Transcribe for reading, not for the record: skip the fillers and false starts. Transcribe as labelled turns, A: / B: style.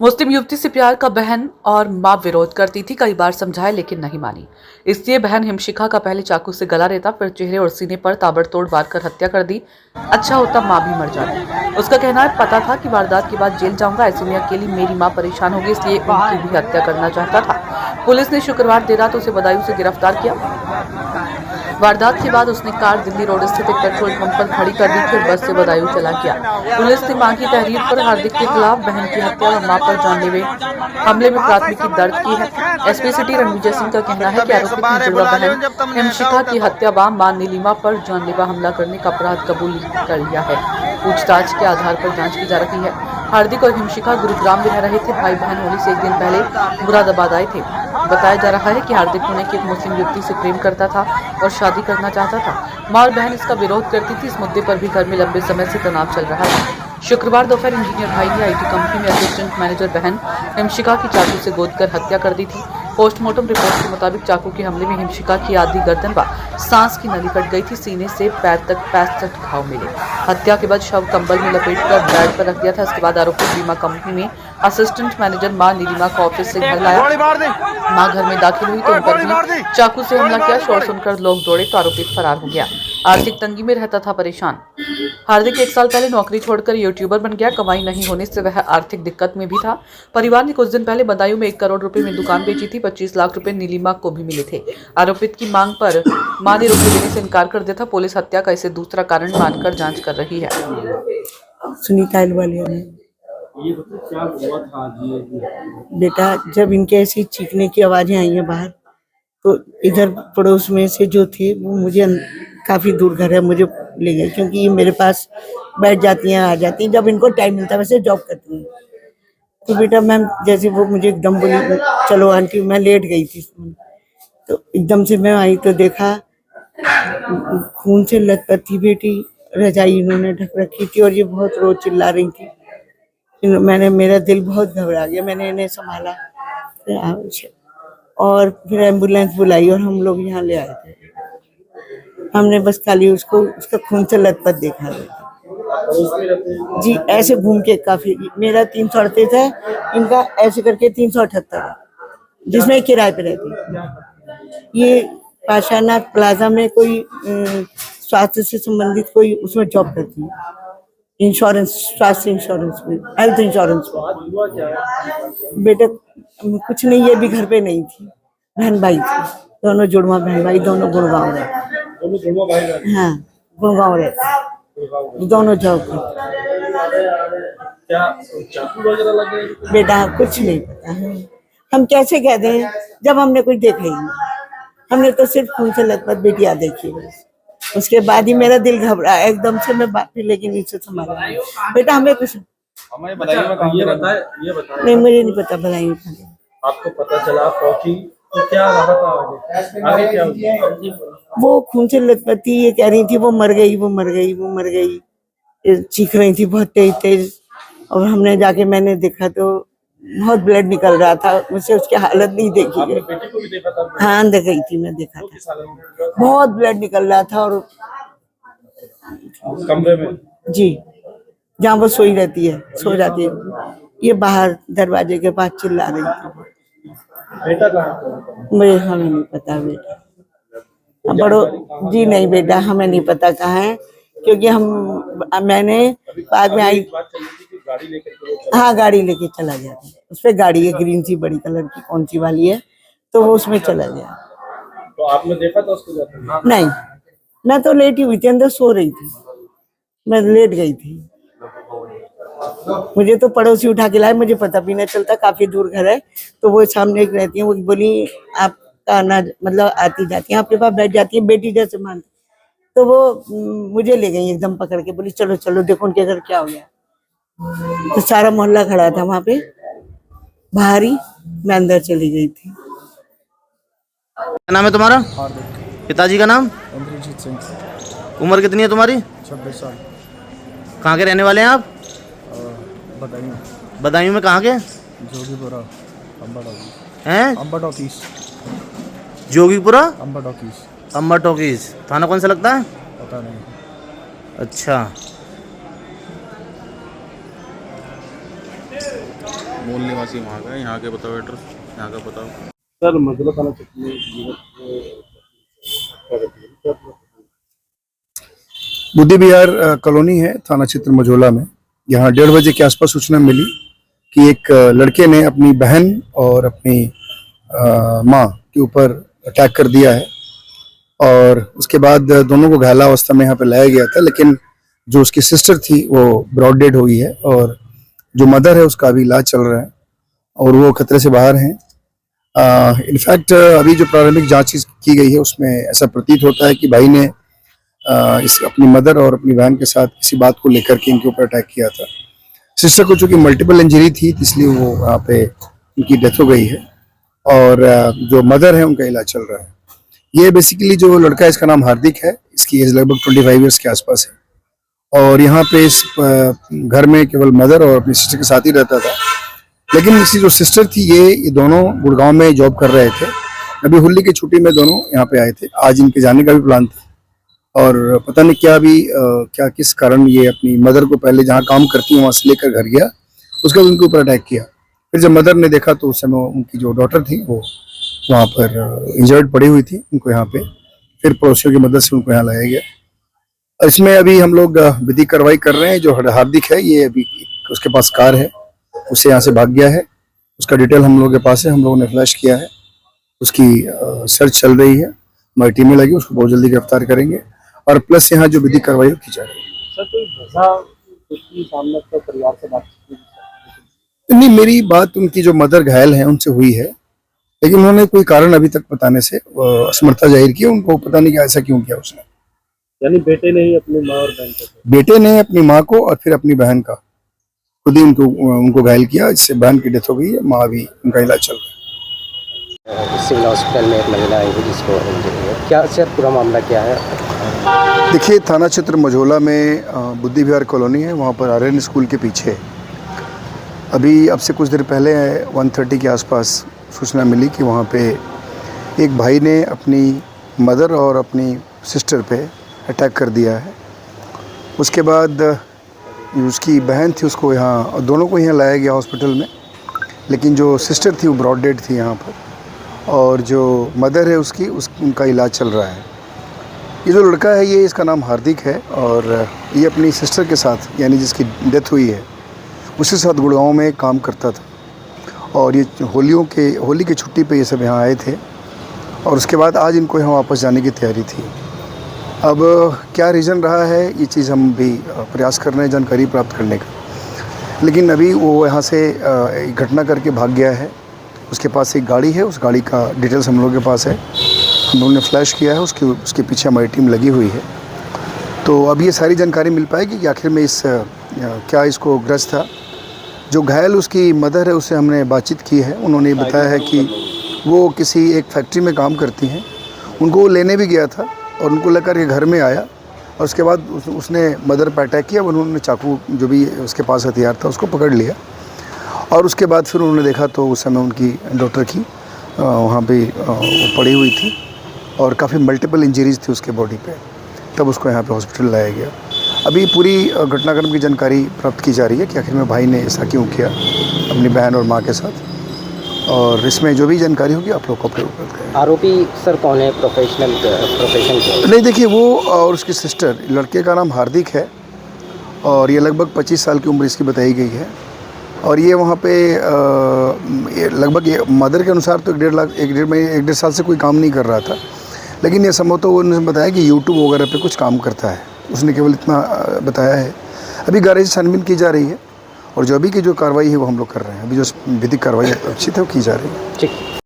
A: मुस्लिम युवती से प्यार का बहन और मां विरोध करती थी। कई बार समझाया लेकिन नहीं मानी। इसलिए बहन हिमशिखा का पहले चाकू से गला रेता, फिर चेहरे और सीने पर ताबड़तोड़ वार कर हत्या कर दी। अच्छा होता मां भी मर जाती। उसका कहना है, पता था कि वारदात के बाद जेल जाऊंगा, ऐसे में अकेली मेरी मां परेशान होगी, इसलिए उनकी भी हत्या करना चाहता था। पुलिस ने शुक्रवार देर रात उसे बदायूं से गिरफ्तार किया। वारदात के बाद उसने कार दिल्ली रोड स्थित एक पेट्रोल पंप पर खड़ी कर दी थी और बस से बदायूं चला गया। पुलिस ने मां की तहरीर पर हार्दिक के खिलाफ बहन की हत्या और मां पर जानलेवा हमले में प्राथमिकी दर्ज की है। एसपी सिटी रणविजय सिंह का कहना है कि आरोपित ने जुड़वा बहन हिमशिखा की हत्या व मां नीलिमा पर जानलेवा हमला करने का अपराध कबूल कर लिया है। पूछताछ के आधार पर जांच की जा रही है। हार्दिक और हिमशिखा गुरुग्राम में रह रहे थे। भाई बहन होली से एक दिन पहले मुरादाबाद आए थे। बताया जा रहा है कि हार्दिक पुणे की एक मुस्लिम युवती से प्रेम करता था और शादी करना चाहता था। मां और बहन इसका विरोध करती थी। इस मुद्दे पर भी घर में लंबे समय से तनाव चल रहा है। शुक्रवार दोपहर इंजीनियर भाई ने आईटी कंपनी में असिस्टेंट मैनेजर बहन हिमशिखा की चाकू से गोदकर हत्या कर दी थी। पोस्टमार्टम रिपोर्ट के मुताबिक चाकू के हमले में हिमशिखा की आधी गर्दन व सांस की नली कट गई थी। सीने से पैर तक 65 घाव मिले। हत्या के बाद शव कंबल में लपेटकर बेड पर रख दिया था। इसके बाद आरोपी बीमा कंपनी में असिस्टेंट मैनेजर मां नीलिमा को ऑफिस से घर लाया। मां घर में दाखिल हुई तो उन पर भी चाकू से हमला किया। शोर सुनकर लोग दौड़े तो आरोपी फरार हो गया। आर्थिक तंगी में रहता था परेशान। हार्दिक 1 साल पहले नौकरी छोड़कर यूट्यूबर बन गया। कमाई नहीं होने से वह आर्थिक दिक्कत में भी था। परिवार ने कुछ दिन पहले बदायूं में 1 करोड़ रुपए में दुकान बेची थी। 25 लाख रुपए नीलिमा को भी मिले थे। आरोपित की मांग पर मां ने रुपए देने से इनकार कर दिया था। पुलिस हत्या का इसे दूसरा कारण मानकर जांच कर रही है।
B: सुनीता अहलुवालिया ने
C: ये बताओ क्या हुआ था आज ये?
B: बेटा, जब इनके ऐसी चीखने की आवाजें आई हैं बाहर, तो इधर पड़ोस में से जो थे वो मुझे काफी दूर घर है, मुझे ले गए, क्योंकि ये मेरे पास बैठ जाती हैं, आ जाती हैं जब इनको टाइम मिलता है। वैसे जॉब करती हैं। तो बेटा मैम, जैसे वो मुझे एकदम बोली चलो आंटी, मैं लेट गई थी, तो एकदम से मैं आई तो देखा खून से लथपथ थी बेटी। रजाई इन्होंने ढक रखी थी और ये बहुत रोज चिल्ला रही थी। मेरा दिल बहुत घबरा गया। मैंने इन्हें संभाला और फिर एम्बुलेंस बुलाई और हम लोग यहाँ ले आए थे। हमने बस खाली उसका खून से लथपथ देखा जी। ऐसे घूम के काफी, मेरा 338 है, इनका ऐसे करके 378 है, जिसमें किराए पे रहती। ये पाशानाथ प्लाजा में कोई स्वास्थ्य से संबंधित कोई उसमें जॉब करती है, इंश्योरेंस, स्वास्थ्य इंश्योरेंस में, हेल्थ इंश्योरेंस में। बेटा कुछ नहीं, ये भी घर पे नहीं थी। बहन भाई थी, दोनों जुड़वा बहन भाई, दोनों गुड़गांव रहते। हाँ, गुड़गांव रहते, दोनों जॉब करते। बेटा कुछ नहीं पता है, हम कैसे कह दें जब हमने कुछ देखा ही नहीं। हमने तो सिर्फ खून से लथपथ बेटियां देखी बस। उसके बाद ही मेरा दिल घबरा एकदम से। मैं बात लेकिन नीचे संभाला। बेटा हमें कुछ
C: हमें बताइए, ये बताए
B: नहीं, मुझे नहीं पता। बताइए,
C: आपको पता चला पहुंची तो क्या रहा था आगे क्या हुआ?
B: वो खून से लथपथ थी। ये कह रही थी वो मर गई, वो मर गई, वो मर गई, चीख रही थी बहुत तेज तेज। और हमने जाके मैंने देखा तो बहुत ब्लड निकल रहा था। मुझसे उसकी हालत नहीं देखी गई।
C: बेटी को भी देखा था?
B: हाँ, अंदर गई थी, मैं देखा था, बहुत ब्लड निकल रहा था। और
C: कमरे में
B: जी, जहाँ वो सोई रहती है, सो जाती है, ये बाहर दरवाजे के पास चिल्ला रही थी।
C: बेटा कहाँ?
B: मुझे हमें नहीं पता बेटा। बड़ो जी नहीं बेटा, हमें नहीं पता कहाँ है, क्योंकि मैंने बाद में आई। हाँ, गाड़ी लेके चला गया था। उस पर गाड़ी है, ग्रीन सी बड़ी कलर की, कौन सी वाली है, तो वो उसमें चला गया।
C: तो आपने देखा था उसको जाते?
B: नहीं, मैं तो लेटी हुई थी, अंदर सो रही थी, मैं लेट गई थी। मुझे तो पड़ोसी उठा के लाए, मुझे पता भी नहीं चलता, काफी दूर घर है। तो वो सामने एक रहती है, वो बोली आपका ना, मतलब आती जाती है, आपके पास बैठ जाती है, बेटी जैसे मानती। तो वो मुझे ले गई एकदम पकड़ के, बोली चलो चलो देखो उनके घर क्या हो गया। तो सारा मोहल्ला खड़ा था वहां पे बाहर ही, मैं अंदर चली गई थी।
D: क्या नाम है तुम्हारा? पिताजी का नाम?
E: इंद्रजीत सिंह।
D: उम्र कितनी है तुम्हारी?
E: 26 साल।
D: कहाँ के रहने वाले हैं आप?
E: बदायूं।
D: बदायूं में कहाँ के?
E: जोगीपुरा, अम्बा टॉकीज।
D: हैं?
E: Amba talkies.
D: Jogipura,
E: Amba talkies.
D: Amba talkies. थाना कौन सा लगता है?
E: पता नहीं।
D: अच्छा।
F: मूल निवासी वहाँ का है। यहाँ के बताओ एड्रेस, यहाँ का बताओ।
C: सर मजला थाना क्षेत्र में युवक हत्या कर दी है। क्या पूरा
E: बुद्धि विहार कॉलोनी है, थाना क्षेत्र मझोला में। यहाँ 1:30 बजे के आसपास सूचना मिली कि एक लड़के ने अपनी बहन और अपनी माँ के ऊपर अटैक कर दिया है और उसके बाद दोनों को घायल अवस्था में यहाँ पे लाया गया था, लेकिन जो उसकी सिस्टर थी वो ब्रॉड डेड हो गई है और जो मदर है उसका अभी इलाज चल रहा है और वो खतरे से बाहर हैं। इनफैक्ट अभी जो प्रारंभिक जांच की गई है उसमें ऐसा प्रतीत होता है कि भाई ने इस अपनी मदर और अपनी बहन के साथ किसी बात को लेकर के इनके ऊपर अटैक किया था। सिस्टर को चूंकि मल्टीपल इंजरी थी इसलिए वो वहाँ पे उनकी डेथ हो गई है और जो मदर है उनका इलाज चल रहा है। ये बेसिकली जो लड़का है इसका नाम हार्दिक है, इसकी एज लगभग 25 ईयर्स के आसपास है और यहाँ पे इस घर में केवल मदर और अपनी सिस्टर के साथ ही रहता था। लेकिन इसकी जो सिस्टर थी ये दोनों गुड़गांव में जॉब कर रहे थे। अभी होली की छुट्टी में दोनों यहाँ पे आए थे। आज इनके जाने का भी प्लान था और पता नहीं क्या अभी क्या किस कारण ये अपनी मदर को पहले जहाँ काम करती है वहाँ से लेकर घर गया, उसके बाद उनके ऊपर अटैक किया। फिर जब मदर ने देखा तो उस समय उनकी जो डॉटर थी वो वहाँ पर इंजर्ड पड़ी हुई थी, उनको यहाँ पे फिर पड़ोसियों की मदद से उनको यहाँ लाया गया। और इसमें अभी हम लोग विधिक कार्रवाई कर रहे हैं। जो हार्दिक है ये अभी उसके पास कार है, उससे यहाँ से भाग गया है, उसका डिटेल हम लोगों के पास है, हम लोगों ने फ्लैश किया है, उसकी सर्च चल रही है, हमारी टीमें लगी, उसको बहुत जल्दी गिरफ्तार करेंगे और प्लस यहाँ जो विधिक कार्रवाई की जा रही है।
C: सर कोई भसा उसकी सामने तो परिवार से बातचीत
E: नहीं, मेरी बात उनकी जो मदर घायल है उनसे हुई है, लेकिन उन्होंने कोई कारण अभी तक बताने से असमर्थता जाहिर की। उनको पता नहीं कि ऐसा क्यों किया उसने।
C: यानी बेटे ने ही अपनी माँ और बहन को
E: बेटे ने अपनी माँ को और फिर अपनी बहन का खुद ही उनको घायल किया, इससे बहन की डेथ हो गई है, माँ भी उनका इलाज चल रहा है।
G: सिविल हॉस्पिटल में एक महिला आई है जिसको इंजरी है। क्या सर पूरा मामला क्या है?
E: देखिए, थाना क्षेत्र मझोला में बुद्धि विहार कॉलोनी है, वहाँ पर आर्यन स्कूल के पीछे अभी अब से कुछ देर पहले 1:30 के आसपास सूचना मिली कि वहाँ पे एक भाई ने अपनी मदर और अपनी सिस्टर पे अटैक कर दिया है। उसके बाद उसकी बहन थी, उसको यहाँ दोनों को यहाँ लाया गया हॉस्पिटल में, लेकिन जो सिस्टर थी वो ब्रॉड डेड थी यहाँ पर और जो मदर है उनका इलाज चल रहा है। ये जो लड़का है ये इसका नाम हार्दिक है और ये अपनी सिस्टर के साथ यानी जिसकी डेथ हुई है उसके साथ गुड़गांव में काम करता था और ये होली की छुट्टी पे ये सब यहाँ आए थे और उसके बाद आज इनको यहाँ वापस जाने की तैयारी थी। अब क्या रीज़न रहा है ये चीज़ हम भी प्रयास कर रहे हैं जानकारी प्राप्त करने का, लेकिन अभी वो यहाँ से एक घटना करके भाग गया है। उसके पास एक गाड़ी है, उस गाड़ी का डिटेल्स हम लोगों के पास है, हम लोगों ने फ्लैश किया है, उसके पीछे हमारी टीम लगी हुई है। तो अब ये सारी जानकारी मिल पाएगी कि आखिर में क्या इसको ग्रस्त था। जो घायल उसकी मदर है उससे हमने बातचीत की है, उन्होंने बताया है कि वो किसी एक फैक्ट्री में काम करती हैं, उनको वो लेने भी गया था और उनको लेकर के घर में आया और उसके बाद उसने मदर पर अटैक किया। उन्होंने चाकू जो भी उसके पास हथियार था उसको पकड़ लिया और उसके बाद फिर उन्होंने देखा तो उस समय उनकी डॉटर की वहाँ पे पड़ी हुई थी और काफ़ी मल्टीपल इंजरीज थी उसके बॉडी पे, तब उसको यहाँ पे हॉस्पिटल लाया गया। अभी पूरी घटनाक्रम की जानकारी प्राप्त की जा रही है कि आखिर में भाई ने ऐसा क्यों किया अपनी बहन और माँ के साथ, और इसमें जो भी जानकारी होगी आप लोग को अपलोड कर देंगे।
G: आरोपी सर कौन है? प्रोफेशन क्या?
E: नहीं, देखिए वो और उसकी सिस्टर, लड़के का नाम हार्दिक है और ये लगभग 25 साल की उम्र इसकी बताई गई है और ये वहाँ पे लगभग मदर के अनुसार तो 1.5 साल से कोई काम नहीं कर रहा था, लेकिन ये संभवतः उन्होंने बताया कि यूट्यूब वगैरह पे कुछ काम करता है, उसने केवल इतना बताया है। अभी गारज छानबीन की जा रही है और जो अभी की जो कार्रवाई है वो हम लोग कर रहे हैं। अभी जो विधिक कार्रवाई अच्छी है वो की जा रही है।
G: ठीक।